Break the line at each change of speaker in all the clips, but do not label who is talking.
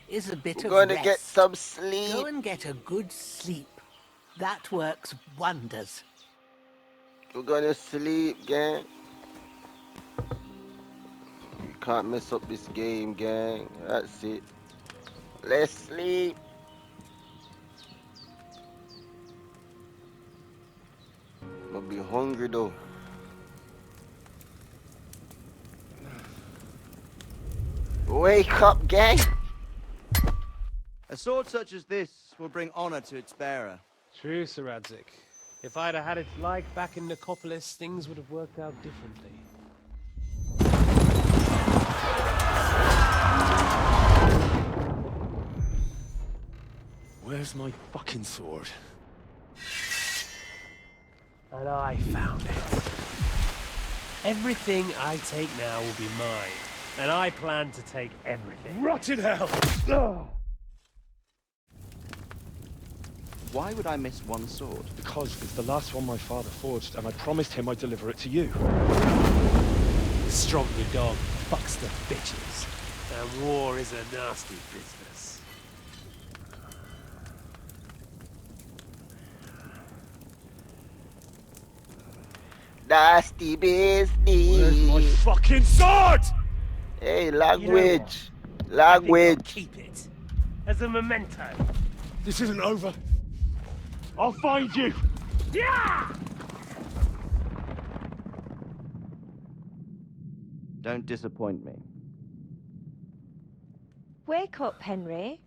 is a bit
We're
of
gonna get
rest.
some
Go
sleep.
and get a good sleep. That works wonders.
We're gonna sleep, gang. You can't mess up this game, gang. That's it. Let's sleep. I'm gonna be hungry though. Wake up, gang.
A sword such as this will bring honor to its bearer.
True, Sir Radzik. If I'd have had it like back in Nicopolis, things would have worked out differently.
Where's my fucking sword?
And I found it. Everything I take now will be mine. And I plan to take everything.
Rotted hell!
Why would I miss one sword?
Because it's the last one my father forged, and I promised him I'd deliver it to you.
Strong the dog, fucks the bitches. And war is a nasty business.
Nasty business.
Where's my fucking sword?
Hey, language.
I think I'll
Language.
keep it. As a memento.
This isn't over. I'll find you!
Yeah!
Don't disappoint me.
Wake up, Henry.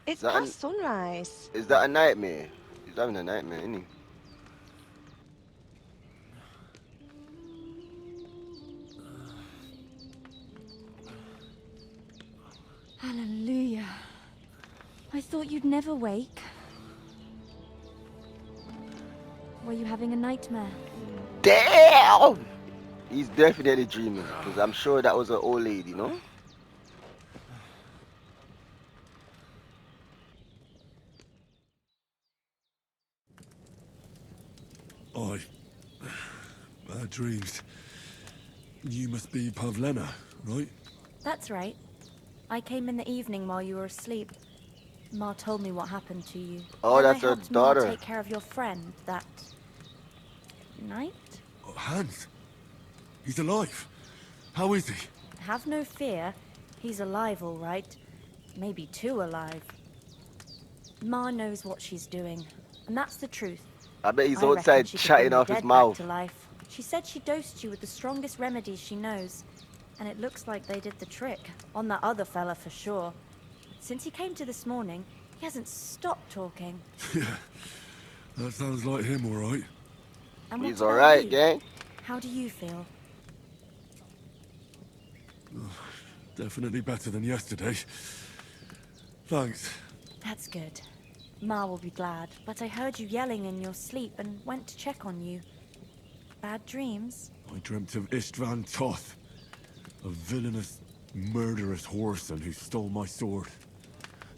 It's past sunrise.
Is that a nightmare? He's having a nightmare, isn't he?
Hallelujah. I thought you'd never wake. Were you having a nightmare?
Damn! He's definitely dreaming, because I'm sure that was an old lady, no?
Bad dreams. You must be Pavlena, right?
That's right. I came in the evening while you were asleep. Ma told me what happened to you.
Oh,
Then
that's
I
her
helped
daughter.
Ma take care of your friend that night.
Oh, Hans. He's alive. How is he?
Have no fear. He's alive, all right. Maybe too alive. Ma knows what she's doing, and that's the truth.
I bet he's
I reckon
outside
she could
chatting
bring the
off his
dead
mouth.
back to life. She said she dosed you with the strongest remedies she knows, and it looks like they did the trick. On that other fella for sure. Since he came to this morning, he hasn't stopped talking.
Yeah. That sounds like him, all right.
And what
He's
about
alright,
you?
gang.
How do you feel?
Definitely better than yesterday. Thanks.
That's good. Ma will be glad, but I heard you yelling in your sleep and went to check on you. Bad dreams?
I dreamt of Istvan Toth, a villainous, murderous whoreson who stole my sword.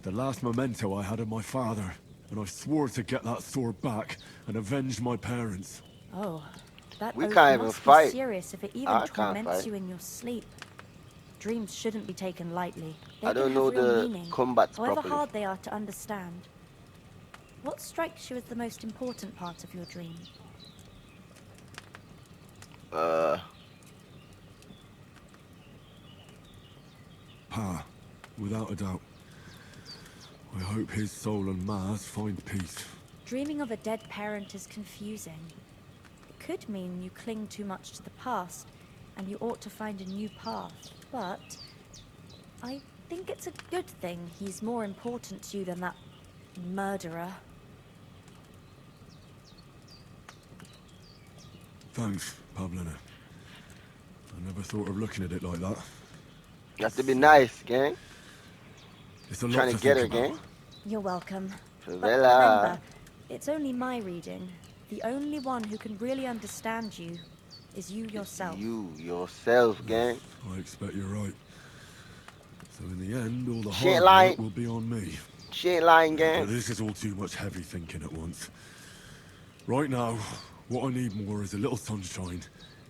The last memento I had of my father, and I swore to get that sword back and avenge my parents.
Oh, that
We
oath
can't even
must
fight.
be serious if it even
I can't
torments
fight.
you in your sleep. Dreams shouldn't be taken lightly. They
I don't
can
know
have real
the
meaning,
combats
however
properly.
hard they are to understand. What strikes you as the most important part of your dream?
Pa, without a doubt. I hope his soul and Ma's find peace.
Dreaming of a dead parent is confusing. It could mean you cling too much to the past, and you ought to find a new path. But I think it's a good thing he's more important to you than that murderer.
Thanks, Pavlena. I never thought of looking at it like that.
You have to be nice, gang.
It's a lot
Trying
to
to get her,
think about.
gang.
You're welcome. But
Favela.
remember, it's only my reading. The only one who can really understand you is you yourself.
You, yourself, gang.
I expect you're right. So in the end, all the
She ain't
hard
lying.
work will be on me.
She ain't lying,
But
gang.
this is all too much heavy thinking at once. Right now, what I need more is a little sunshine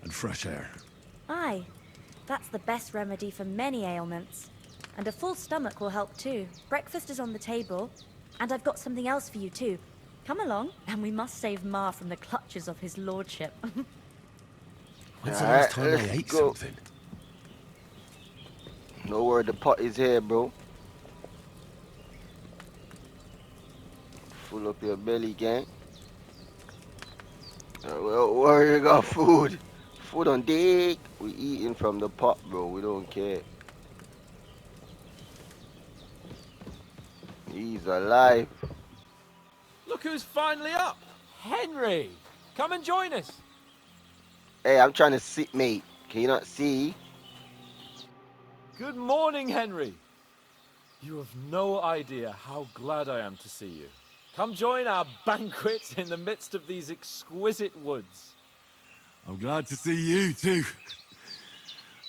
and fresh air.
Aye, that's the best remedy for many ailments. And a full stomach will help too. Breakfast is on the table, and I've got something else for you too. Come along, and we must save Ma from the clutches of his lordship.
When's the last time I
let's
ate
go.
something?
Know where the pot is here, bro. Full up your belly, gang. Where you got food? Food on deck. We eating from the pot, bro. We don't care. He's alive.
Look who's finally up! Henry! Come and join us!
Hey, I'm trying to sit, mate. Can you not see?
Good morning, Henry! You have no idea how glad I am to see you. Come join our banquet in the midst of these exquisite woods.
I'm glad to see you too.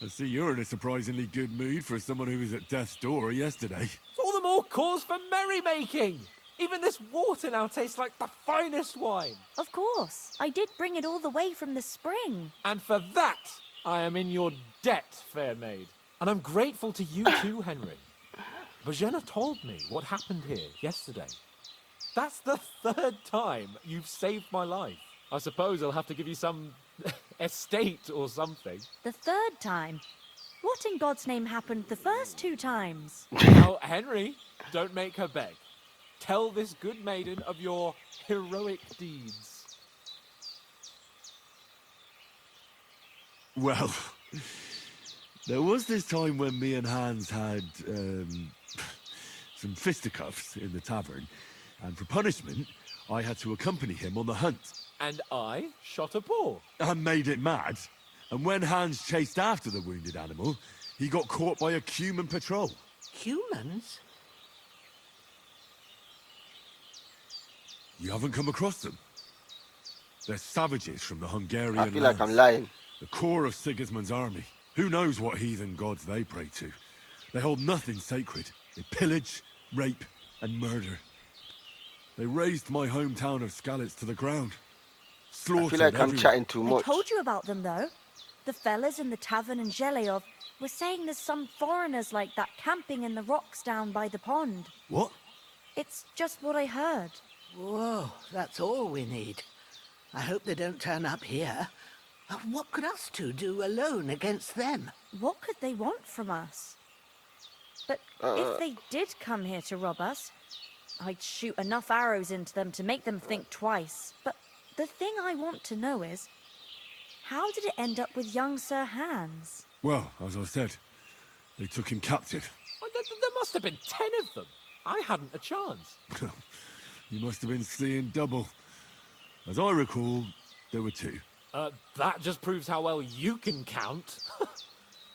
I see you're in a surprisingly good mood for someone who was at death's door yesterday.
All the more cause for merrymaking! Even this water now tastes like the finest wine.
Of course. I did bring it all the way from the spring.
And for that, I am in your debt, fair maid. And I'm grateful to you too, Henry. Bojena told me what happened here yesterday. That's the third time you've saved my life. I suppose I'll have to give you some estate or something.
The third time? What in God's name happened the first 2 times?
Now, Henry, don't make her beg. Tell this good maiden of your heroic deeds.
Well, there was this time when me and Hans had some fisticuffs in the tavern, and for punishment, I had to accompany him on the hunt.
And I shot a boar.
I made it mad, and when Hans chased after the wounded animal, he got caught by a human patrol.
Humans?
You haven't come across them? They're savages from the Hungarian
I feel like I'm
lands.
lying.
The core of Sigismund's army. Who knows what heathen gods they pray to? They hold nothing sacred. They pillage, rape, and murder. They razed my hometown of Skalitz to the ground.
I
Slaughtered
feel like I'm
everyone.
chatting too
I
much.
told you about them, though. The fellas in the tavern in Zheleyov were saying there's some foreigners like that camping in the rocks down by the pond.
What?
It's just what I heard.
Whoa, that's all we need. I hope they don't turn up here. What could us two do alone against them?
What could they want from us? But if they did come here to rob us, I'd shoot enough arrows into them to make them think twice. But the thing I want to know is, how did it end up with young Sir Hans?
Well, as I said, they took him captive.
Well, there must have been 10 of them. I hadn't a chance.
You must have been seeing double. As I recall, there were 2.
That just proves how well you can count.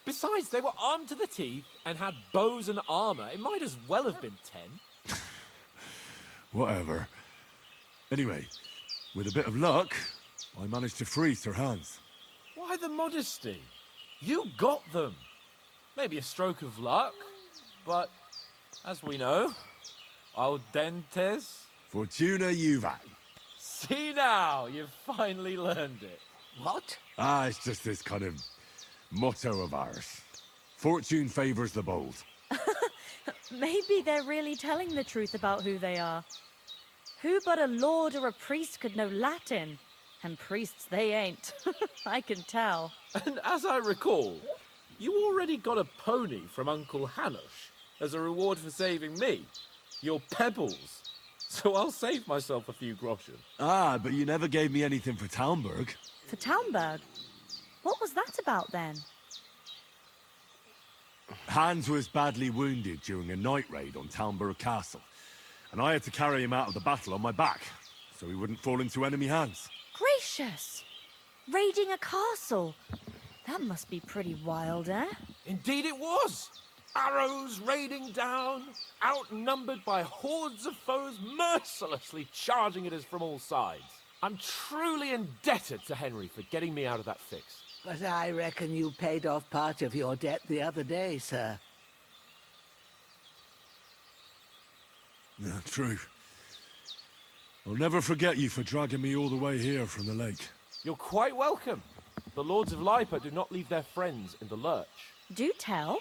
Besides, they were armed to the teeth and had bows and armor. It might as well have been 10.
Whatever. Anyway, with a bit of luck, I managed to free Sir Hans.
Why the modesty? You got them. Maybe a stroke of luck, but as we know, al dentes.
Fortuna juvat.
See now, you've finally learned it.
What?
Ah, it's just this kind of motto of ours. Fortune favors the bold.
Maybe they're really telling the truth about who they are. Who but a lord or a priest could know Latin? And priests they ain't. I can tell.
And as I recall, you already got a pony from Uncle Hanush as a reward for saving me. Your pebbles. So I'll save myself a few groschen.
Ah, but you never gave me anything for Talmberg.
For Talmberg? What was that about then?
Hans was badly wounded during a night raid on Talmberg Castle, and I had to carry him out of the battle on my back, so he wouldn't fall into enemy hands.
Gracious! Raiding a castle? That must be pretty wild, eh?
Indeed it was. Arrows raining down, outnumbered by hordes of foes mercilessly charging at us from all sides. I'm truly indebted to Henry for getting me out of that fix.
But I reckon you paid off part of your debt the other day, sir.
Yeah, true. I'll never forget you for dragging me all the way here from the lake.
You're quite welcome. The Lords of Lipa do not leave their friends in the lurch.
Do tell.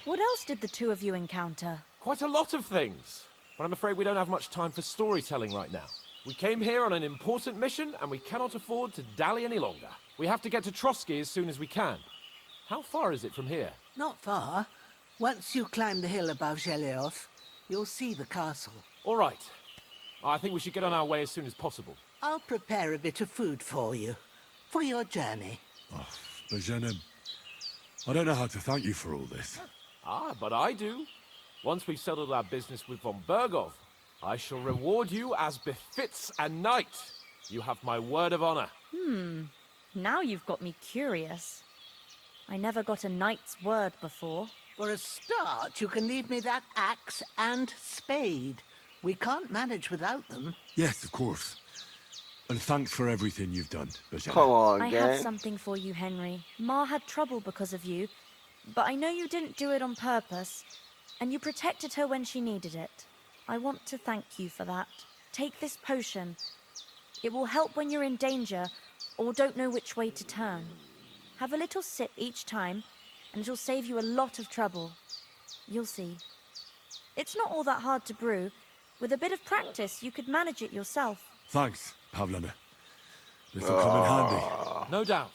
What else did the two of you encounter?
Quite a lot of things. But I'm afraid we don't have much time for storytelling right now. We came here on an important mission, and we cannot afford to dally any longer. We have to get to Trotsky as soon as we can. How far is it from here?
Not far. Once you climb the hill above Gelioth, you'll see the castle.
All right. I think we should get on our way as soon as possible.
I'll prepare a bit of food for you, for your journey.
Oh, Bajena, I don't know how to thank you for all this.
Ah, but I do. Once we've settled our business with von Bergov, I shall reward you as befits a knight. You have my word of honor.
Now you've got me curious. I never got a knight's word before.
For a start, you can leave me that axe and spade. We can't manage without them.
Yes, of course. And thanks for everything you've done, Bajena.
Come on,
I
gang.
have something for you, Henry. Ma had trouble because of you, but I know you didn't do it on purpose, and you protected her when she needed it. I want to thank you for that. Take this potion. It will help when you're in danger or don't know which way to turn. Have a little sip each time, and it'll save you a lot of trouble. You'll see. It's not all that hard to brew. With a bit of practice, you could manage it yourself.
Thanks, Pavlana. This'll come in handy.
No doubt.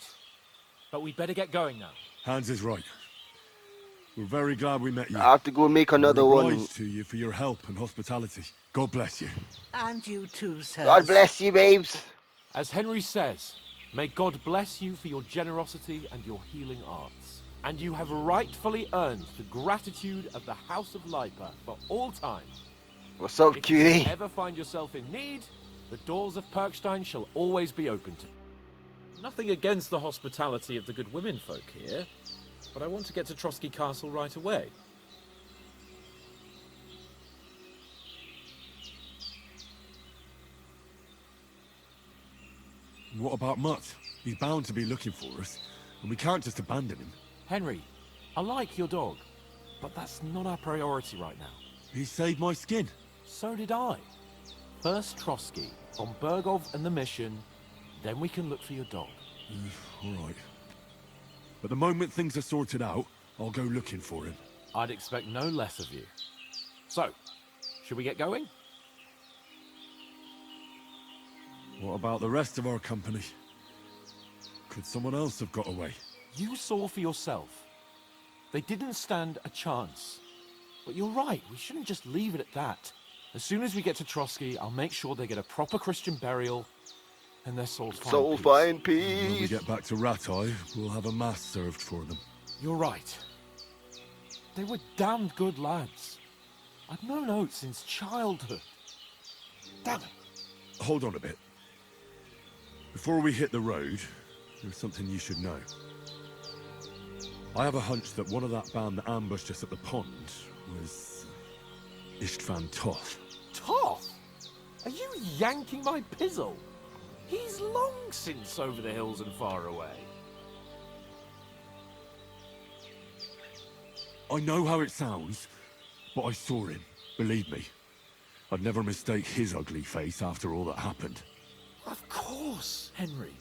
But we'd better get going now.
Hans is right. We're very glad we met you.
I have to go make another
We're
one.
obliged to you for your help and hospitality. God bless you.
And you too, sir.
God bless you, babes.
As Henry says, may God bless you for your generosity and your healing arts. And you have rightfully earned the gratitude of the House of Lipa for all time.
What's up,
If you
cutie?
ever find yourself in need, the doors of Perkstein shall always be open to you. Nothing against the hospitality of the good women folk here, but I want to get to Trotsky Castle right away.
What about Mutt? He's bound to be looking for us, and we can't just abandon him.
Henry, I like your dog, but that's not our priority right now.
He saved my skin.
So did I. First Trotsky, von Bergov and the mission, then we can look for your dog.
All right. But the moment things are sorted out, I'll go looking for him.
I'd expect no less of you. So, should we get going?
What about the rest of our company? Could someone else have got away?
You saw for yourself. They didn't stand a chance. But you're right, we shouldn't just leave it at that. As soon as we get to Trotsky, I'll make sure they get a proper Christian burial and their souls find
So
peace.
fine,
When we
peace.
get back to Ratai, we'll have a mass served for them.
You're right. They were damned good lads. I've known Oates since childhood. Damn it.
Hold on a bit. Before we hit the road, there's something you should know. I have a hunch that one of that band that ambushed us at the pond was Istvan Toth.
Toth? Are you yanking my pizzle? He's long since over the hills and far away.
I know how it sounds, but I saw him. Believe me. I'd never mistake his ugly face after all that happened.
Of course, Henry.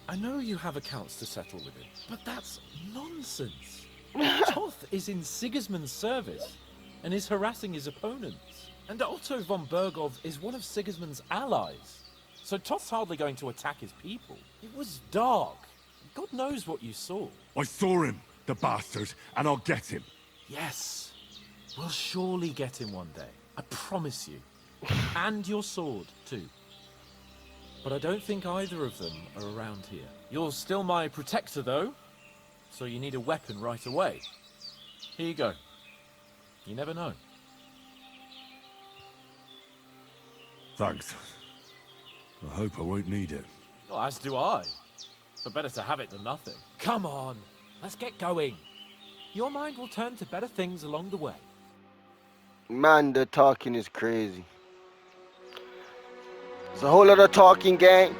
I know you have accounts to settle with him, but that's nonsense. Toth is in Sigismund's service and is harassing his opponents. And Otto von Bergov is one of Sigismund's allies. So Toth's hardly going to attack his people. It was dark. God knows what you saw.
I saw him, the bastard, and I'll get him.
Yes, we'll surely get him one day. I promise you. And your sword, too. But I don't think either of them are around here. You're still my protector, though, so you need a weapon right away. Here you go. You never know.
Thanks. I hope I won't need it.
Well, as do I. But better to have it than nothing. Come on, let's get going. Your mind will turn to better things along the way.
Man, the talking is crazy. It's a whole lot of talking, gang.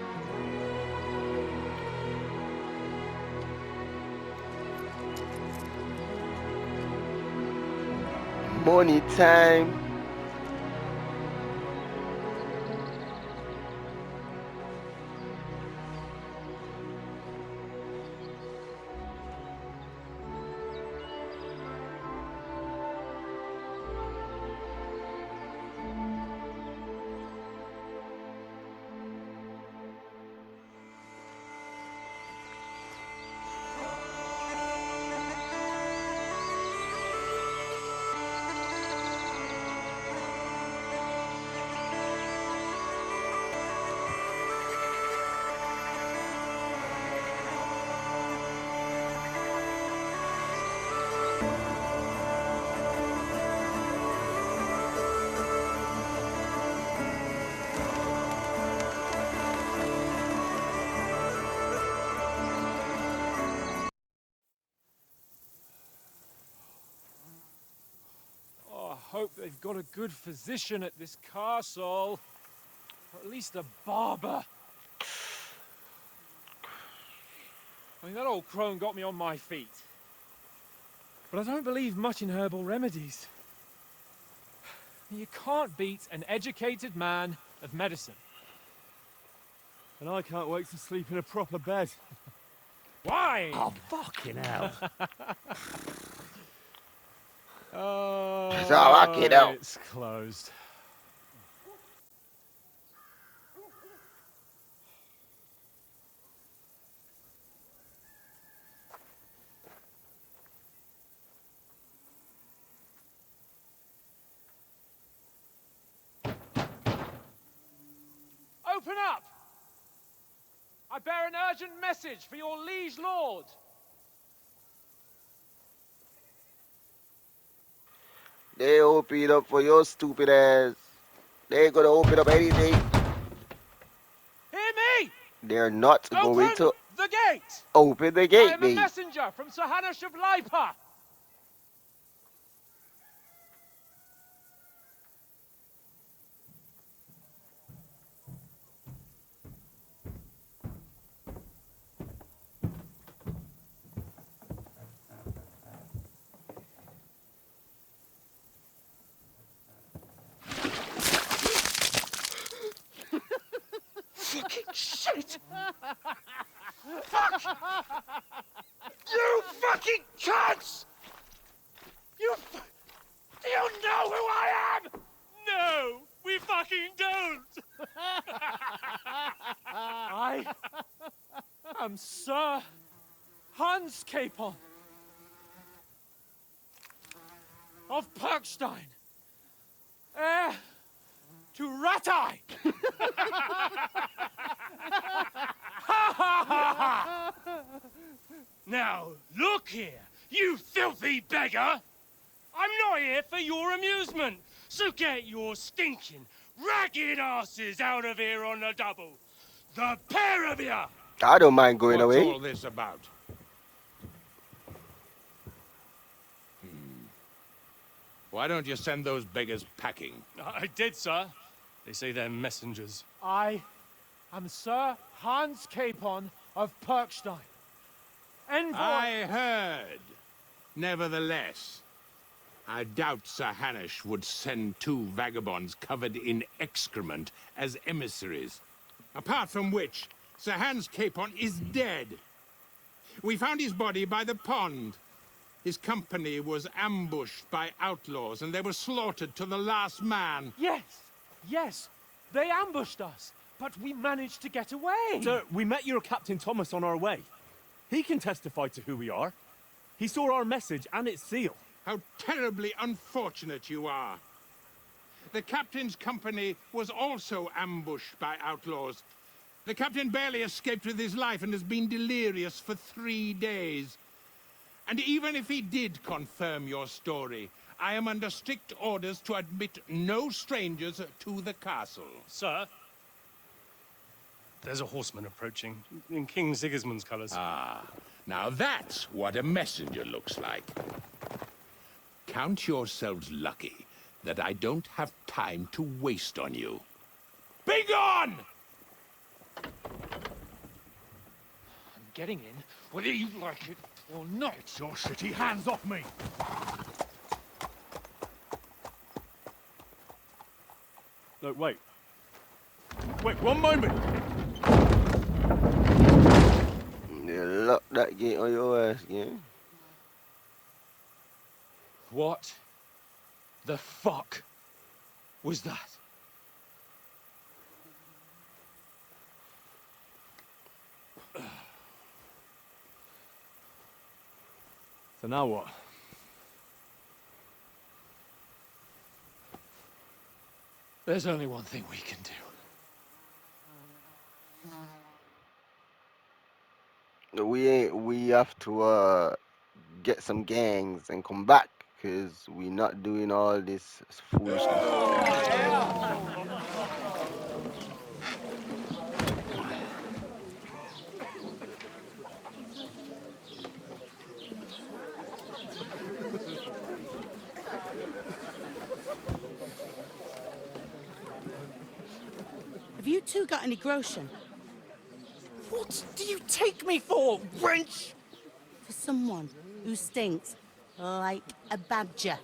Money time.
hope they've got a good physician at this castle. Or at least a barber. I mean, that old crone got me on my feet. But I don't believe much in herbal remedies. You can't beat an educated man of medicine.
And I can't wait to sleep in a proper bed.
Why?
Oh, fucking hell.
Oh,
Fucking hell.
it's closed. Open up! I bear an urgent message for your liege lord.
They open it up for your stupid ass. They ain't gonna open up anything.
Hear me!
They're not going
Open
to
the gate!
open the
I
gate,
am a
mate.
messenger from Sir Hanush of Lipa. Fucking shit! Fuck! You fucking cunts! Do you know who I am? No, we fucking don't! I am Sir Hans Capon of Perkstein, heir to Ratai! Now, look here, you filthy beggar! I'm not here for your amusement, so get your stinking, ragged asses out of here on the double. The pair of you!
I don't mind going
What's
away.
all this about? Why don't you send those beggars packing?
I did, sir. They say they're messengers. I am Sir Hans Capon of Perkstein. Envoy...
I heard. Nevertheless, I doubt Sir Hanush would send two vagabonds covered in excrement as emissaries. Apart from which, Sir Hans Capon is dead. We found his body by the pond. His company was ambushed by outlaws, and they were slaughtered to the last man.
Yes, yes, they ambushed us, but we managed to get away.
Sir, we met your Captain Thomas on our way. He can testify to who we are. He saw our message and its seal.
How terribly unfortunate you are. The captain's company was also ambushed by outlaws. The captain barely escaped with his life and has been delirious for 3 days. And even if he did confirm your story, I am under strict orders to admit no strangers to the castle.
Sir, there's a horseman approaching in King Sigismund's colours.
Ah, now that's what a messenger looks like. Count yourselves lucky that I don't have time to waste on you. Be gone!
I'm getting in, whether you like it or not.
Your shitty hands off me! Look, wait. Wait, one moment!
You lock that gate on your ass, yeah?
What the fuck was that?
So now what?
There's only one thing we can do.
We have to get some gangs and come back, cause we not doing all this foolishness.
you two got any groschen?
What do you take me for, wench?
For someone who stinks like a badger.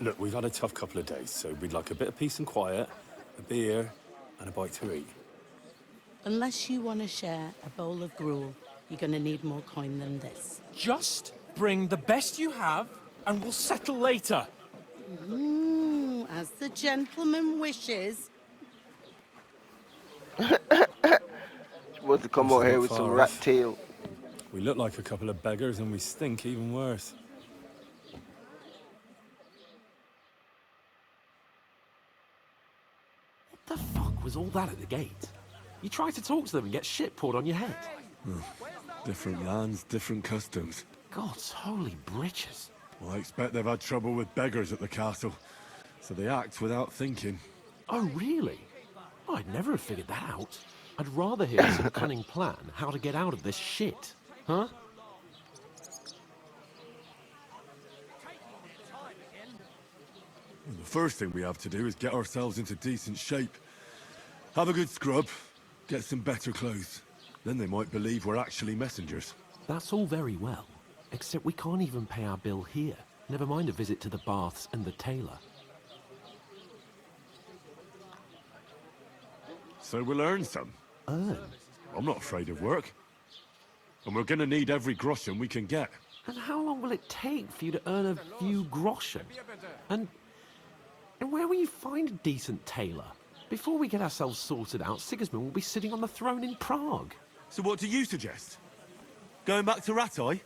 Look, we've had a tough couple of days, so we'd like a bit of peace and quiet, a beer, and a bite to eat.
Unless you want to share a bowl of gruel, you're going to need more coin than this.
Just bring the best you have, and we'll settle later.
As the gentleman wishes.
Supposed to come
This
out
is
here
not
with some
far
rat
off.
tail.
We look like a couple of beggars, and we stink even worse.
What the fuck was all that at the gate? You tried to talk to them and get shit poured on your head.
Different lands, different customs.
God's holy britches.
Well, I expect they've had trouble with beggars at the castle, so they act without thinking.
Oh, really? I'd never have figured that out. I'd rather hear some cunning plan how to get out of this shit. Huh?
Well, the first thing we have to do is get ourselves into decent shape. Have a good scrub, get some better clothes. Then they might believe we're actually messengers.
That's all very well, except we can't even pay our bill here. Never mind a visit to the baths and the tailor.
So we'll earn some.
Earn?
I'm not afraid of work. And we're gonna need every groschen we can get.
And how long will it take for you to earn a few groschen? And where will you find a decent tailor? Before we get ourselves sorted out, Sigismund will be sitting on the throne in Prague.
So what do you suggest? Going back to Ratai?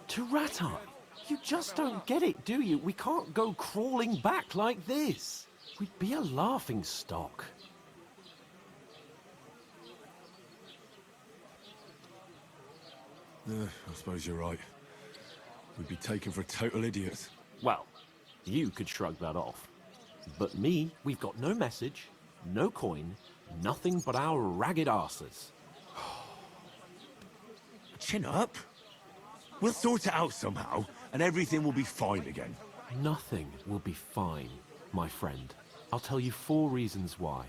To Ratai? You just don't get it, do you? We can't go crawling back like this. We'd be a laughing stock.
I suppose you're right. We'd be taken for total idiots.
Well, you could shrug that off. But me, we've got no message, no coin, nothing but our ragged arses.
Chin up. We'll sort it out somehow, and everything will be fine again.
Nothing will be fine, my friend. I'll tell you 4 reasons why.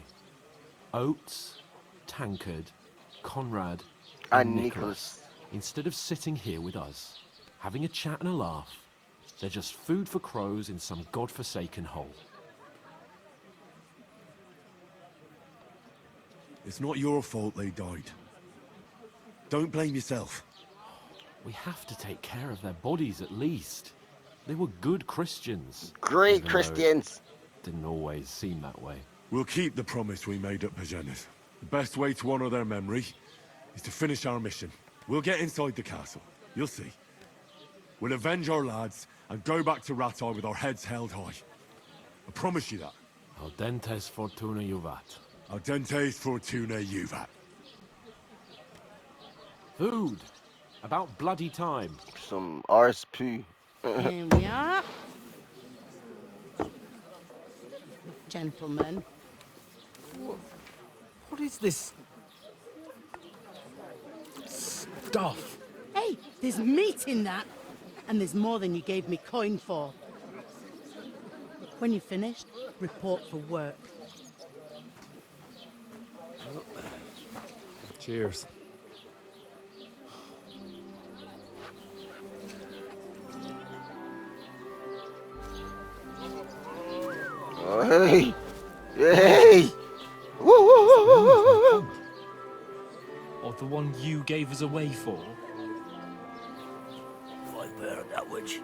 Oates, Tankard, Conrad, and Nicholas. Instead of sitting here with us, having a chat and a laugh, they're just food for crows in some godforsaken hole.
It's not your fault they died. Don't blame yourself.
We have to take care of their bodies at least. They were good Christians.
Great
even though
Christians.
it didn't always seem that way.
We'll keep the promise we made at Pagenas. The best way to honor their memory is to finish our mission. We'll get inside the castle. You'll see. We'll avenge our lads and go back to Ratai with our heads held high. I promise you that.
Audentes fortuna juvat.
Ardentes fortuna juvat.
Food. About bloody time.
Some arse poo.
Here we are. Gentlemen.
What is this stuff?
Hey, there's meat in that. And there's more than you gave me coin for. When you're finished, report for work.
Cheers.
Oh, hey! Hey! Woo, woo, woo, woo, woo, woo.
Or the one you gave us away for?
I bear that witch.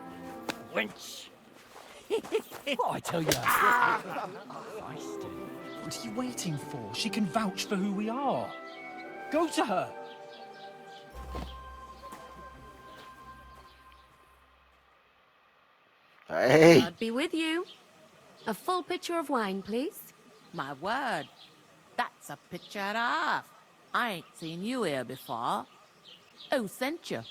Wench! What I tell you? Feisty. What are you waiting for? She can vouch for who we are. Go to her.
Hey!
I'd be with you. A full pitcher of wine, please.
My word, that's a picture and a half. I ain't seen you here before. Who sent you?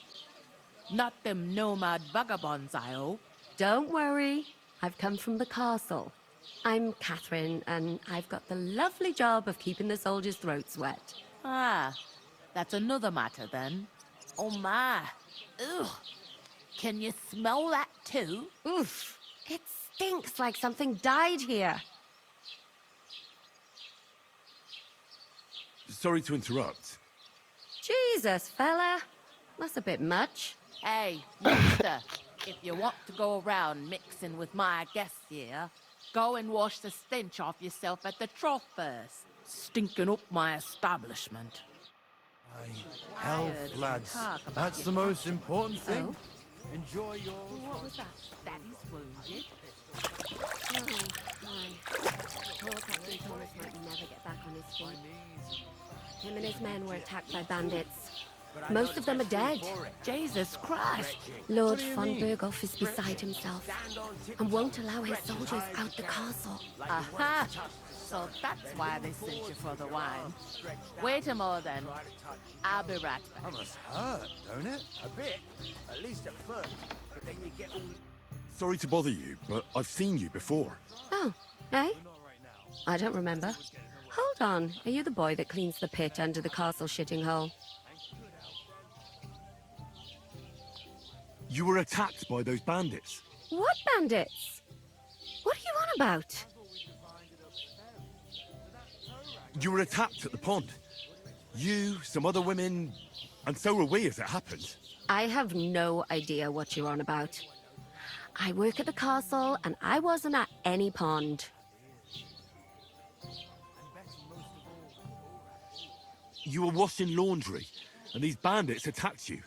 Not them nomad vagabonds, I hope.
Don't worry. I've come from the castle. I'm Catherine, and I've got the lovely job of keeping the soldiers' throats wet.
Ah, that's another matter then. Oh my. Ugh. Can you smell that too?
Oof. It stinks like something died here.
Sorry to interrupt.
Jesus, fella. That's a bit much.
Hey, youngster, if you want to go around mixing with my guests here, go and wash the stench off yourself at the trough first. Stinking up my establishment.
Health, lads. That's the most important thing.
Oh?
Enjoy your...
What was that? Daddy's wounded?
Oh, hi. Poor Captain Thomas might never get back on his feet. Him and his men were attacked by bandits. Most of them are dead.
Jesus Christ!
Lord von Berghoff is beside himself and won't allow his soldiers out the castle.
Aha! So that's why they sent you for the wine. Wait a moment then. I'll be right back.
That must hurt, don't it? A bit. At least at first. But then you get all...
Sorry to bother you, but I've seen you before.
Oh, eh? I don't remember. Hold on. Are you the boy that cleans the pit under the castle shitting hole?
You were attacked by those bandits.
What bandits? What are you on about?
You were attacked at the pond. You, some other women, and so were we as it happened.
I have no idea what you're on about. I work at the castle, and I wasn't at any pond.
You were washing laundry, and these bandits attacked you.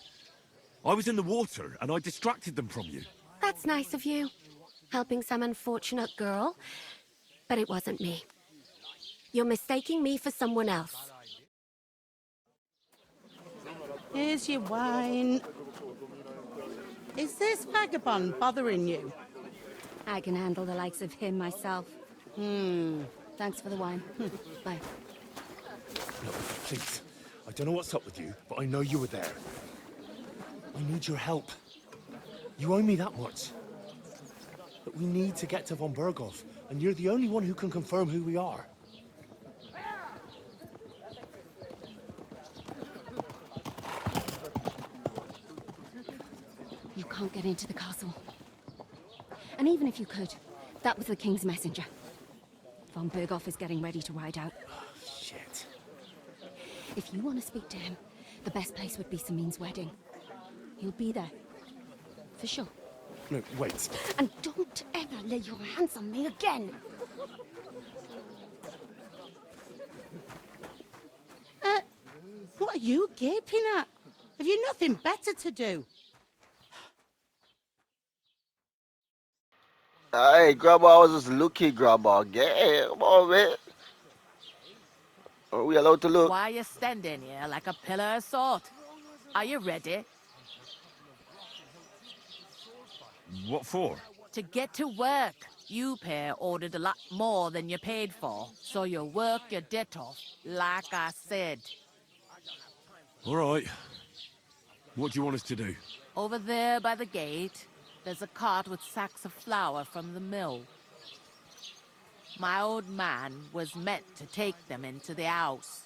I was in the water, and I distracted them from you.
That's nice of you. Helping some unfortunate girl. But it wasn't me. You're mistaking me for someone else.
Here's your wine. Is this vagabond bothering you?
I can handle the likes of him myself. Thanks for the wine. Bye.
Look, please. I don't know what's up with you, but I know you were there. I need your help. You owe me that much. But we need to get to von Berghoff, and you're the only one who can confirm who we are.
You can't get into the castle. And even if you could, that was the King's messenger. Von Berghoff is getting ready to ride out.
Shit.
If you want to speak to him, the best place would be Samin's wedding. He'll be there. For sure.
No, wait.
And don't ever lay your hands on me again!
What are you gaping at? Have you nothing better to do?
Hey, Grandma, I was just looking, Grandma. Yeah, come on, man. Are we allowed to look?
Why are you standing here like a pillar of salt? Are you ready?
What for?
To get to work. You pair ordered a lot more than you paid for, so you'll work your debt off, like I said.
All right. What do you want us to do?
Over there by the gate, there's a cart with sacks of flour from the mill. My old man was meant to take them into the house.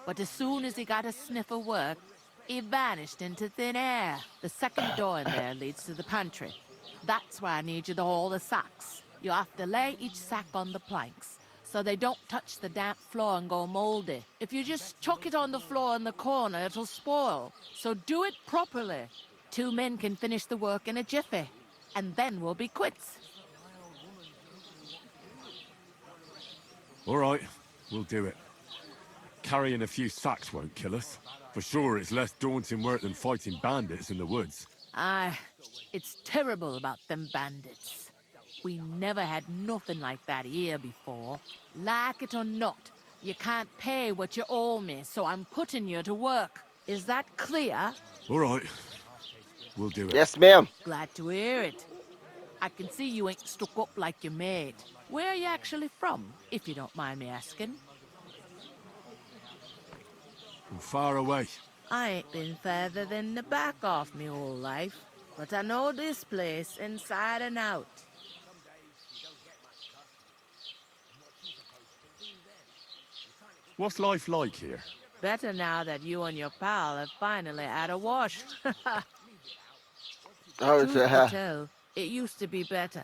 But as soon as he got a sniff of work, he vanished into thin air. The second door in there leads to the pantry. That's where I need you to haul the sacks. You have to lay each sack on the planks, so they don't touch the damp floor and go moldy. If you just chuck it on the floor in the corner, it'll spoil. So do it properly. 2 men can finish the work in a jiffy, and then we'll be quits.
All right, we'll do it. Carrying a few sacks won't kill us. For sure, it's less daunting work than fighting bandits in the woods.
Aye, it's terrible about them bandits. We never had nothing like that here before. Like it or not, you can't pay what you owe me, so I'm putting you to work. Is that clear?
All right, we'll do it.
Yes, ma'am.
Glad to hear it. I can see you ain't stuck up like your mate. Where are you actually from, if you don't mind me asking?
From far away.
I ain't been further than the back of me whole life, but I know this place inside and out.
What's life like here?
Better now that you and your pal have finally had a wash.
Oh,
Truth to tell, it used to be better.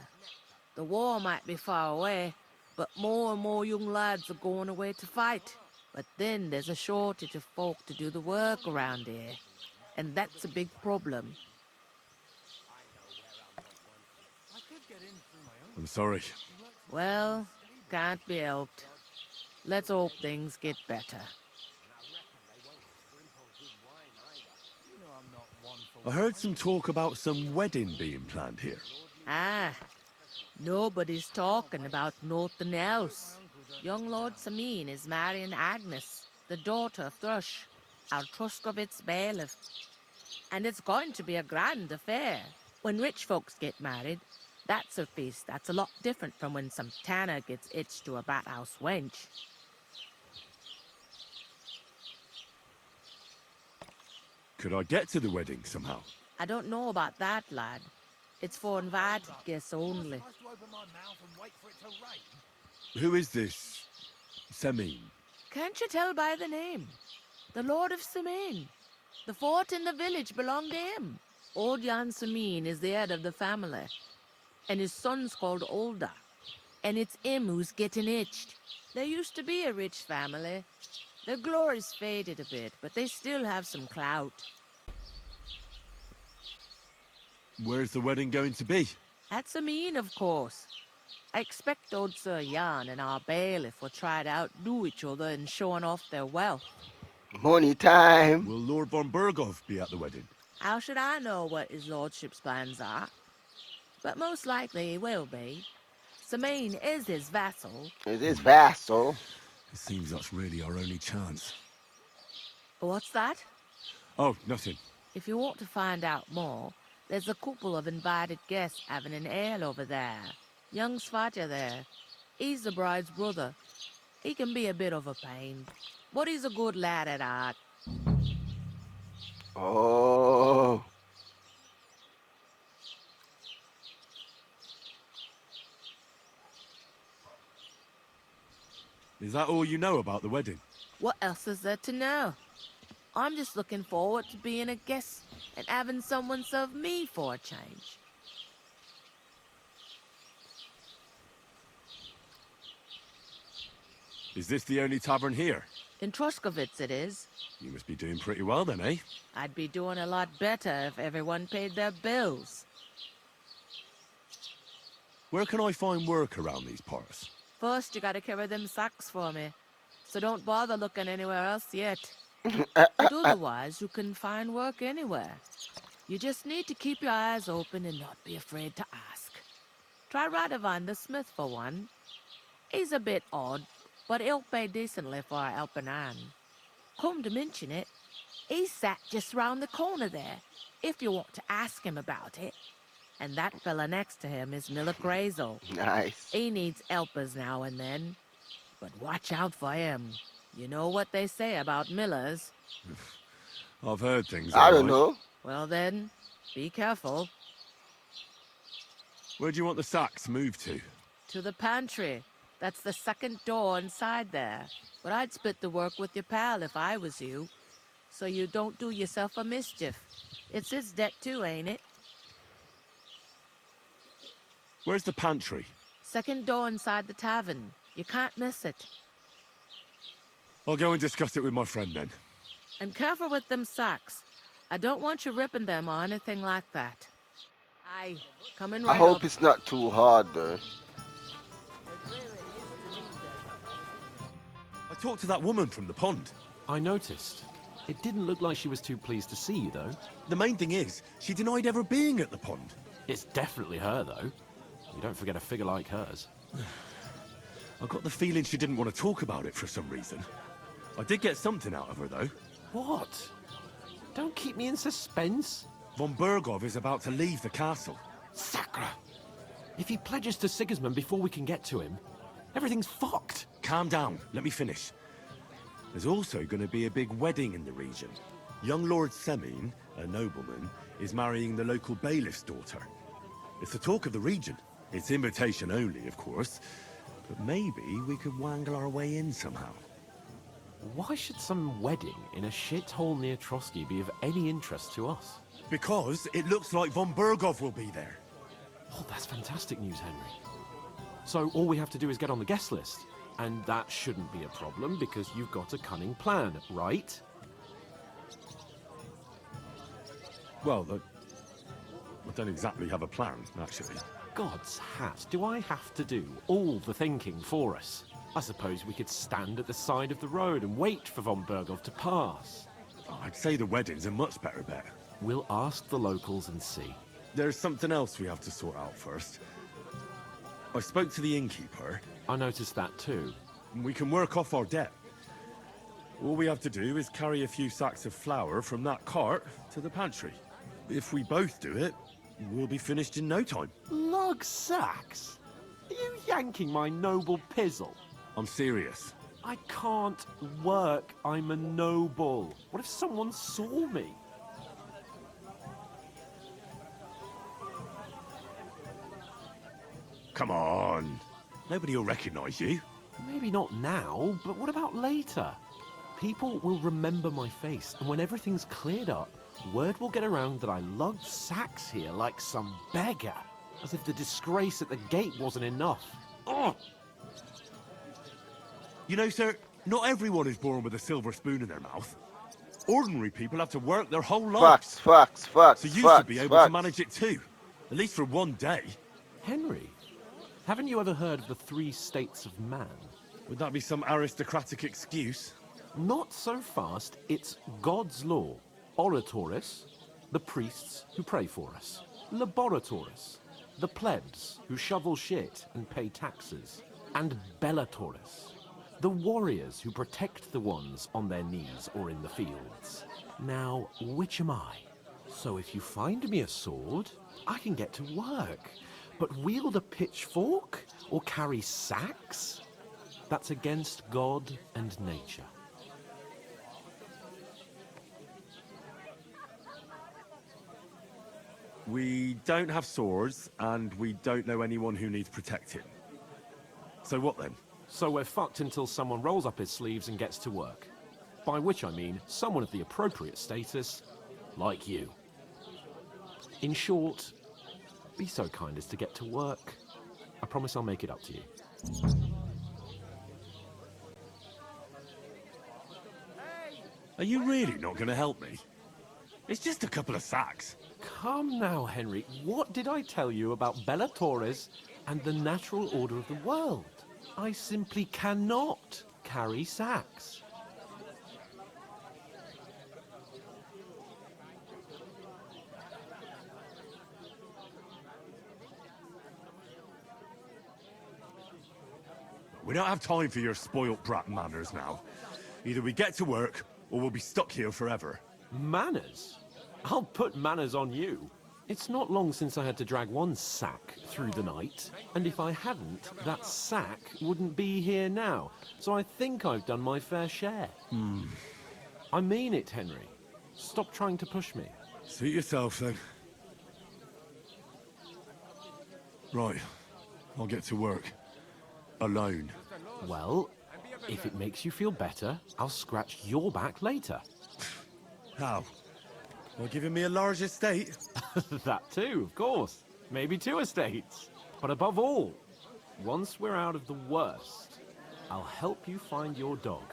The war might be far away, but more and more young lads are going away to fight. But then there's a shortage of folk to do the work around here, and that's a big problem.
I'm sorry.
Well, can't be helped. Let's hope things get better.
I heard some talk about some wedding being planned here.
Ah, nobody's talking about nothing else. Young Lord Samin is marrying Agnes, the daughter of Thrush, our Truskovitz bailiff. And it's going to be a grand affair. When rich folks get married, that's a feast that's a lot different from when some tanner gets hitched to a bathhouse wench.
Could I get to the wedding somehow?
I don't know about that, lad. It's for invited guests only.
Who is this Semin?
Can't you tell by the name? The Lord of Samin. The fort in the village belonged to him. Old Jan Samin is the head of the family, and his son's called Olda. And it's him who's getting hitched. There used to be a rich family. Their glory's faded a bit, but they still have some clout.
Where's the wedding going to be?
At Samin, of course. I expect old Sir Jan and our bailiff will try to outdo each other in showing off their wealth.
Money time.
Will Lord von Berghoff be at the wedding?
How should I know what his lordship's plans are? But most likely he will be. Samin is his vassal.
It is vassal.
It seems that's really our only chance.
What's that?
Oh, nothing.
If you want to find out more, there's a couple of invited guests having an ale over there. Young Svatja there. He's the bride's brother. He can be a bit of a pain, but he's a good lad at heart.
Oh.
Is that all you know about the wedding?
What else is there to know? I'm just looking forward to being a guest and having someone serve me for a change.
Is this the only tavern here?
In Truskovitz it is.
You must be doing pretty well then, eh?
I'd be doing a lot better if everyone paid their bills.
Where can I find work around these parts?
First, you gotta carry them sacks for me, so don't bother looking anywhere else yet. But otherwise, you can find work anywhere. You just need to keep your eyes open and not be afraid to ask. Try Radovan the smith for one. He's a bit odd, but he'll pay decently for a helping hand. Come to mention it, he's sat just round the corner there, if you want to ask him about it. And that fella next to him is Miller Grazel.
Nice.
He needs helpers now and then, but watch out for him. You know what they say about Millers.
I've heard things.
I don't know.
Well then, be careful.
Where do you want the sacks moved to?
To the pantry. That's the second door inside there. But I'd split the work with your pal if I was you, so you don't do yourself a mischief. It's his debt too, ain't it?
Where's the pantry?
Second door inside the tavern. You can't miss it.
I'll go and discuss it with my friend then.
And careful with them sacks. I don't want you ripping them or anything like that. Aye, coming right
I hope
up.
it's not too hard though.
I talked to that woman from the pond.
I noticed. It didn't look like she was too pleased to see you, though.
The main thing is, she denied ever being at the pond.
It's definitely her, though. You don't forget a figure like hers.
I got the feeling she didn't want to talk about it for some reason. I did get something out of her, though.
What? Don't keep me in suspense.
Von Berghoff is about to leave the castle.
Sacra! If he pledges to Sigismund before we can get to him, everything's fucked.
Calm down. Let me finish. There's also going to be a big wedding in the region. Young Lord Semin, a nobleman, is marrying the local bailiff's daughter. It's the talk of the region. It's invitation only, of course. But maybe we could wangle our way in somehow.
Why should some wedding in a shithole near Trotsky be of any interest to us?
Because it looks like von Berghoff will be there.
Oh, that's fantastic news, Henry. So all we have to do is get on the guest list. And that shouldn't be a problem because you've got a cunning plan, right?
Well, I don't exactly have a plan, actually.
God's hat, do I have to do all the thinking for us? I suppose we could stand at the side of the road and wait for von Berghoff to pass.
I'd say the wedding's a much better bet.
We'll ask the locals and see.
There's something else we have to sort out first. I spoke to the innkeeper.
I noticed that too.
We can work off our debt. All we have to do is carry a few sacks of flour from that cart to the pantry. If we both do it, we'll be finished in no time.
Lug sacks? Are you yanking my noble pizzle?
I'm serious.
I can't work. I'm a noble. What if someone saw me?
Come on. Nobody will recognize you.
Maybe not now, but what about later? People will remember my face, and when everything's cleared up, word will get around that I lugged sacks here like some beggar. As if the disgrace at the gate wasn't enough. Ugh!
You know, sir, not everyone is born with a silver spoon in their mouth. Ordinary people have to work their whole lives.
Facts.
So you should be able to manage it too. At least for one day.
Henry, haven't you ever heard of the 3 states of man?
Would that be some aristocratic excuse?
Not so fast. It's God's law. Oratoris, the priests who pray for us. Laboratoris, the plebs who shovel shit and pay taxes. And Bellatoris, the warriors who protect the ones on their knees or in the fields. Now, which am I? So if you find me a sword, I can get to work. But wield a pitchfork or carry sacks? That's against God and nature.
We don't have swords, and we don't know anyone who needs protecting. So what then?
So we're fucked until someone rolls up his sleeves and gets to work. By which I mean someone of the appropriate status, like you. In short, be so kind as to get to work. I promise I'll make it up to you.
Are you really not going to help me? It's just a couple of sacks.
Come now, Henry. What did I tell you about Bellatoris and the natural order of the world? I simply cannot carry sacks.
We don't have time for your spoilt brat manners now. Either we get to work, or we'll be stuck here forever.
Manners? I'll put manners on you. It's not long since I had to drag one sack through the night, and if I hadn't, that sack wouldn't be here now. So I think I've done my fair share. I mean it, Henry. Stop trying to push me.
Suit yourself, then. Right. I'll get to work. Alone.
Well, if it makes you feel better, I'll scratch your back later.
How? By giving me a large estate?
That too, of course. Maybe 2 estates. But above all, once we're out of the worst, I'll help you find your dog.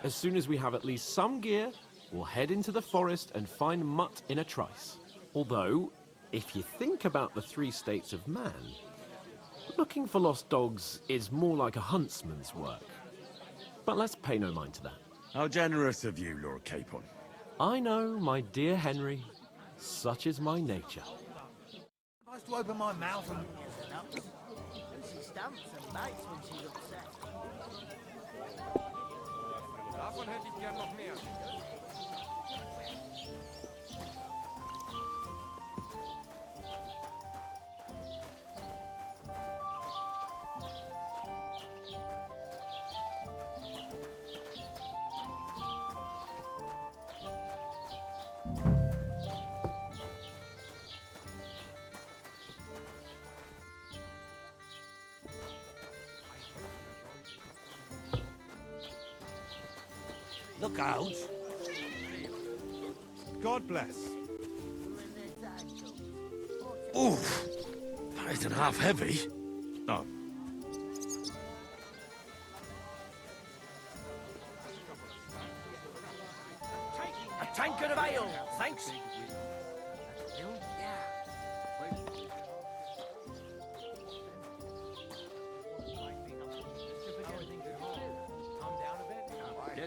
As soon as we have at least some gear, we'll head into the forest and find Mutt in a trice. Although, if you think about the 3 states of man, looking for lost dogs is more like a huntsman's work. But let's pay no mind to that.
How generous of you, Lord Capon.
I know, my dear Henry. Such is my nature.
Nice to open my mouth and... She stamps and bites when she's upset.
Davon hätte ich gern noch mehr.
Look out!
God bless.
Oof! That isn't half heavy. Oh,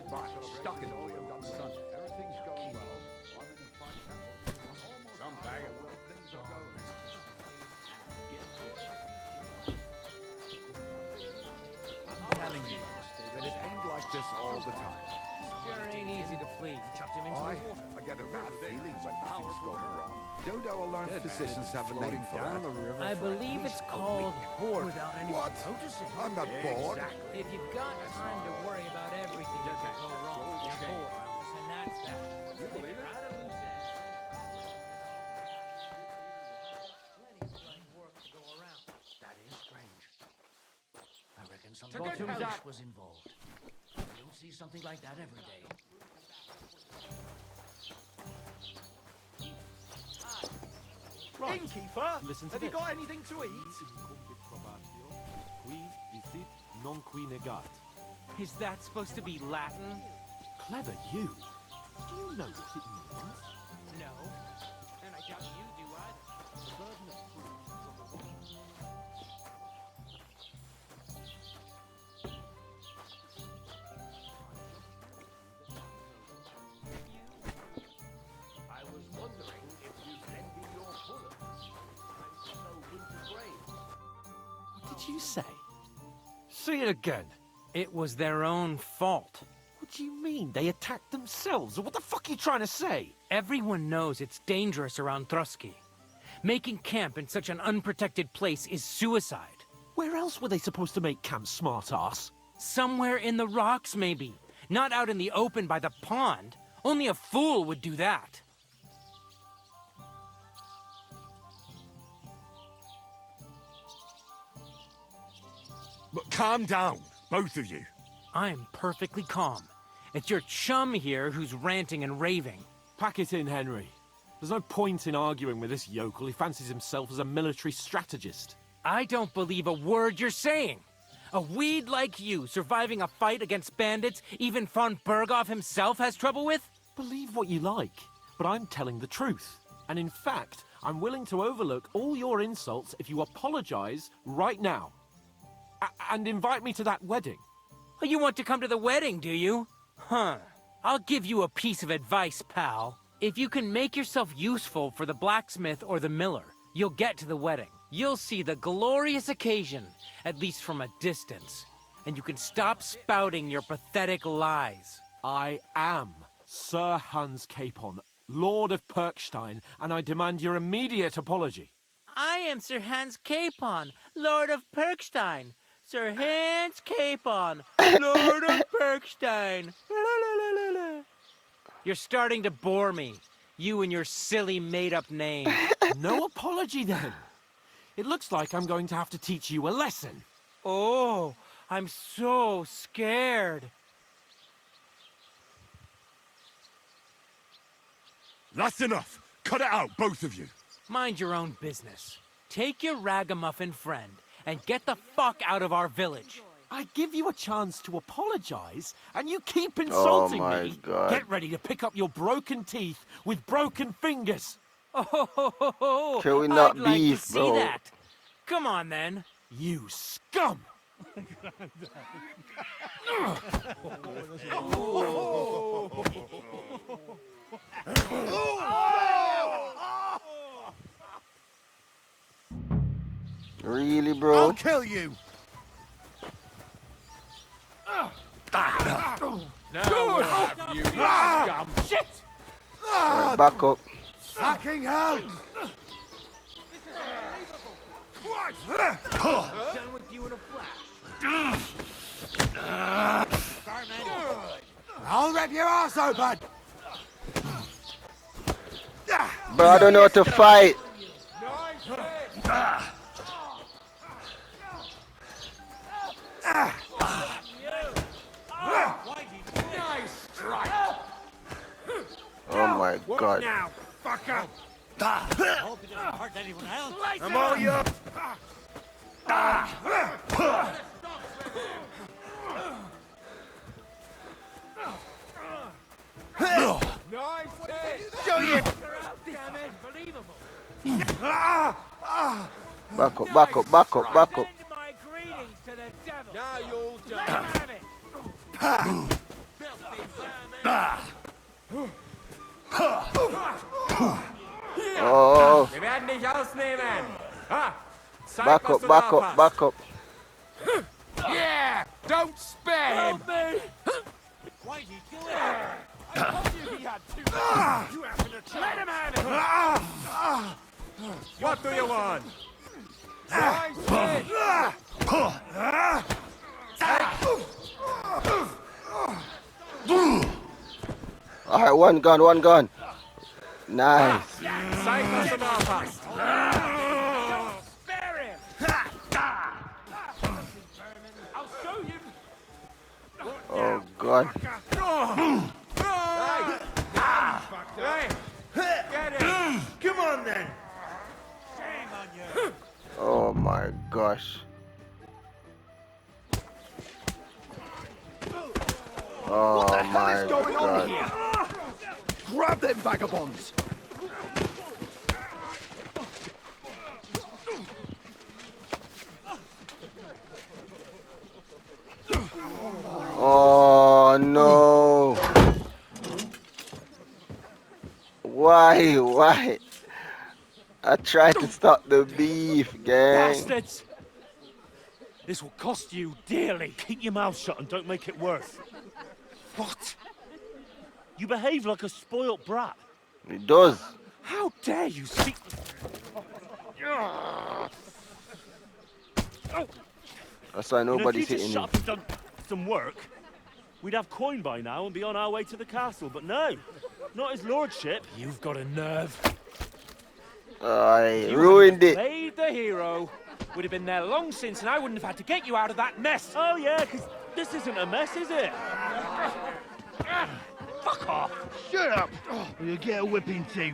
dead body, stuck in the wheel. Everything's going well. Some bag of things are going. I'm telling you, Stephen, it ain't like this all the time.
Sure ain't easy to please. Chucked him into the water.
I get a bad feeling when things go wrong. Dodo alarm physicians have a name for that.
I believe it's called boredom. Without anyone
What?
noticing.
I'm not bored.
If you've got time to worry about everything that can go wrong, you're bored. And that's that. You believe it? Right on loose ends. Plenty of work to go around.
That is strange. I reckon some
To good
bottom
health.
was involved. You don't see something like that every day.
Innkeeper,
Listen to
have you
this.
got anything to eat?
Qui dicit non qui negat.
Is that supposed to be Latin?
Clever you. Do you know what it means?
No. And I doubt you do either.
The burden of proof is on the one.
I was wondering if you'd lend me your bullocks. I'm so winter-brained.
What did you say?
Say it again. It was their own fault.
What do you mean? They attacked themselves? What the fuck are you trying to say?
Everyone knows it's dangerous around Trusky. Making camp in such an unprotected place is suicide.
Where else were they supposed to make camp, smart-ass?
Somewhere in the rocks, maybe. Not out in the open by the pond. Only a fool would do that.
But calm down, both of you.
I'm perfectly calm. It's your chum here who's ranting and raving.
Pack it in, Henry. There's no point in arguing with this yokel. He fancies himself as a military strategist.
I don't believe a word you're saying. A weed like you surviving a fight against bandits even von Berghoff himself has trouble with?
Believe what you like, but I'm telling the truth. And in fact, I'm willing to overlook all your insults if you apologize right now. And invite me to that wedding.
Oh, you want to come to the wedding, do you? Huh. I'll give you a piece of advice, pal. If you can make yourself useful for the blacksmith or the miller, you'll get to the wedding. You'll see the glorious occasion, at least from a distance. And you can stop spouting your pathetic lies.
I am Sir Hans Capon, Lord of Perkstein, and I demand your immediate apology.
I am Sir Hans Capon, Lord of Perkstein. Sir Hans Capon, Lord of Perkstein. You're starting to bore me. You and your silly made-up name.
No apology, then. It looks like I'm going to have to teach you a lesson.
Oh, I'm so scared.
That's enough. Cut it out, both of you.
Mind your own business. Take your ragamuffin friend and get the fuck out of our village.
I give you a chance to apologize, and you keep insulting
my
me.
God.
Get ready to pick up your broken teeth with broken fingers.
Oh,
Can we not
I'd like
beef,
to see
bro?
that. Come on, then.
You scum!
Really, bro?
I'll kill you!
Now we'll have you, scum!
Shit!
Right, back up.
Fucking hell!
Done with you in a flash.
I'll rip your ass open!
Bro, I don't know how to fight.
Nice strike!
Oh my God.
Now, fucker!
Hope it doesn't hurt anyone else.
I'm all yours! Nice hit! Show you!
Damn it, believable.
Back up, back up, back up, back up.
Send my greetings to the devil.
Now you're
Let
done.
him have it. Filthy
Oh,
Wir werden dich ausnehmen. Ha! Zeig,
back
was
up,
du
back
drauf
up,
hast.
back up.
Yeah! Don't spare him!
Help me! Why'd he do it? I told you he had two legs. You happen to let him have it.
What do you want? I said...
Alright, one gun. Nice.
Zeig, was du drauf hast.
Spare him! I'll show you!
Oh god.
Hey! Get him!
Come on then.
Shame on you!
Oh my gosh. Oh my god.
Grab them vagabonds!
Oh no. Why? I tried to stop the beef, gang.
Bastards! This will cost you dearly.
Keep your mouth shut and don't make it worse. What? You behave like a spoilt brat.
It does.
How dare you speak...
That's why nobody's
if you
hitting
just
me.
shut up and done some work, we'd have coin by now and be on our way to the castle. But no, not his lordship.
You've got a nerve.
I
You
ruined
hadn't
it.
Played the hero. Would have been there long since, and I wouldn't have had to get you out of that mess.
Oh yeah, because this isn't a mess, is it?
Fuck off.
Shut up, or you'll get a whipping too.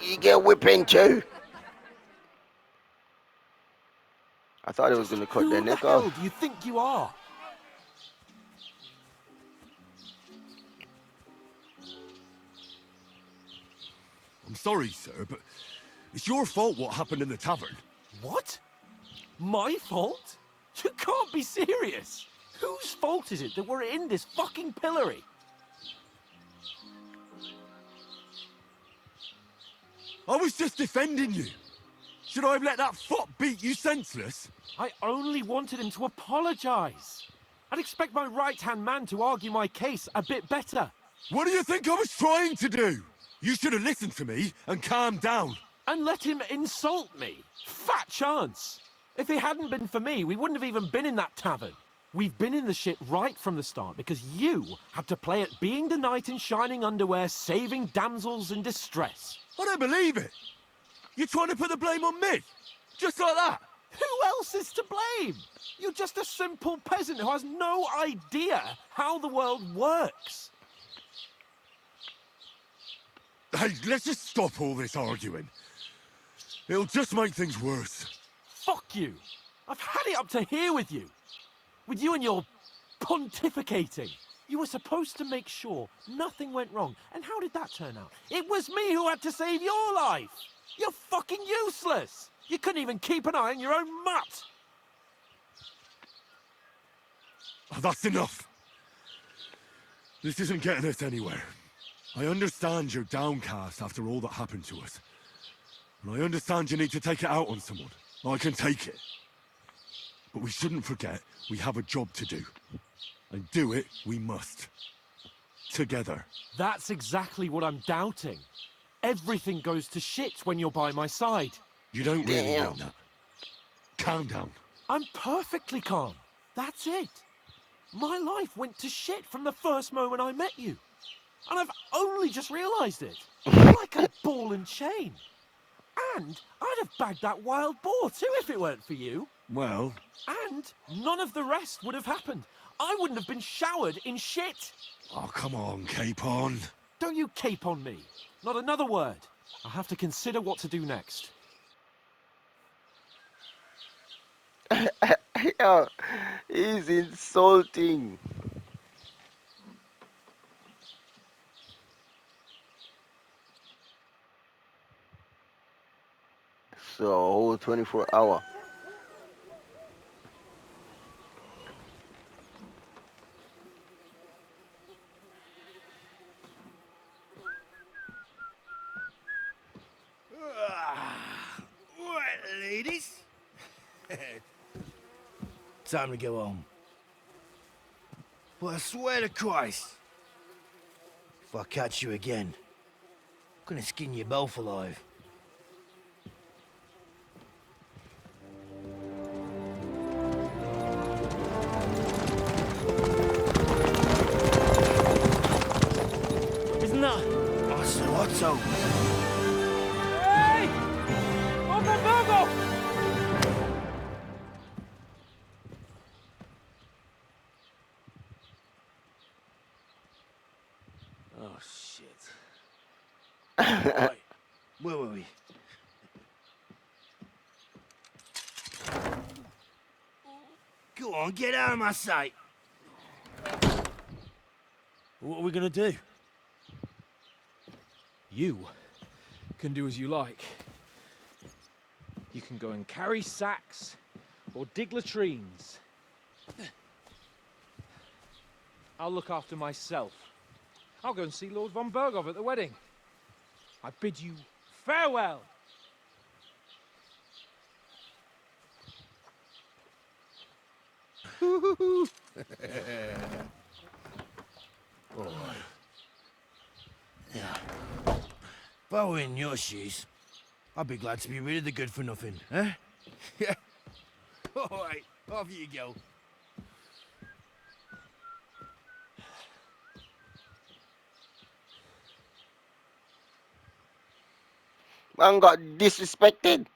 You get whipping too. I thought it was gonna cut their
Who the
neck
hell
off.
do you think you are?
I'm sorry, sir, but it's your fault what happened in the tavern.
What? My fault? You can't be serious. Whose fault is it that we're in this fucking pillory?
I was just defending you. Should I have let that fop beat you senseless?
I only wanted him to apologize. I'd expect my right-hand man to argue my case a bit better.
What do you think I was trying to do? You should have listened to me and calmed down.
And let him insult me. Fat chance. If it hadn't been for me, we wouldn't have even been in that tavern. We've been in the shit right from the start because you had to play at being the knight in shining underwear, saving damsels in distress.
I don't believe it. You're trying to put the blame on me? Just like that?
Who else is to blame? You're just a simple peasant who has no idea how the world works.
Hey, let's just stop all this arguing. It'll just make things worse.
Fuck you. I've had it up to here with you. With you and your pontificating. You were supposed to make sure nothing went wrong. And how did that turn out? It was me who had to save your life. You're fucking useless. You couldn't even keep an eye on your own mutt.
Oh, that's enough. This isn't getting us anywhere. I understand you're downcast after all that happened to us. And I understand you need to take it out on someone. I can take it. But we shouldn't forget we have a job to do. And do it we must. Together.
That's exactly what I'm doubting. Everything goes to shit when you're by my side.
You don't really know that. Calm down.
I'm perfectly calm. That's it. My life went to shit from the first moment I met you. And I've only just realised it. Like a ball and chain. And I'd have bagged that wild boar too if it weren't for you.
Well...
And none of the rest would have happened. I wouldn't have been showered in shit.
Oh, come on, Capon.
Don't you cape on me. Not another word. I'll have to consider what to do next.
Yo, he's insulting. So, a whole 24-hour.
time to go home. But I swear to Christ, if I catch you again, I'm gonna skin you both alive. Isn't that Master Otto?
Hey! Open Virgo!
Oh, shit. Right. Where were we? Go on, get out of my sight. What are we gonna do?
You can do as you like. You can go and carry sacks or dig latrines. I'll look after myself. I'll go and see Lord von Bergov at the wedding. I bid you farewell.
All right. Yeah. If I were in your shoes, I'd be glad to be rid of the good-for-nothing, eh? Yeah. All right, off you go.
Man got disrespected.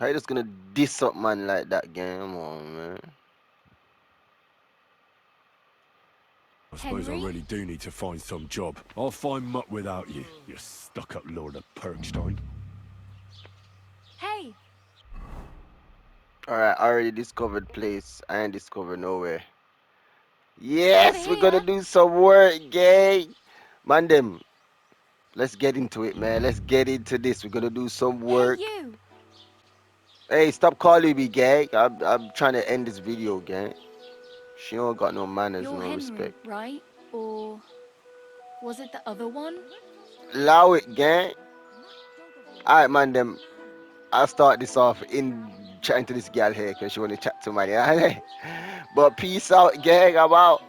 How you just gonna diss up man like that, gang? Come on, man.
I suppose I really do need to find some job. I'll find mutt without you, you stuck-up Lord of Perkstein.
Hey!
Alright, I already discovered place. I ain't discovered nowhere. Yes, we're gonna do some work, gang. Man, them. Let's get into it, man. Let's get into this. We're gonna do some work.
Hey, you!
Hey, stop calling me, gang. I'm trying to end this video, gang. She don't got no manners,
You're
no
Henry,
respect.
right? Or was it the other one?
Allow it, gang. Alright, man, them. I'll start this off in chatting to this gal here because she want to chat to my But peace out, gang. I'm out.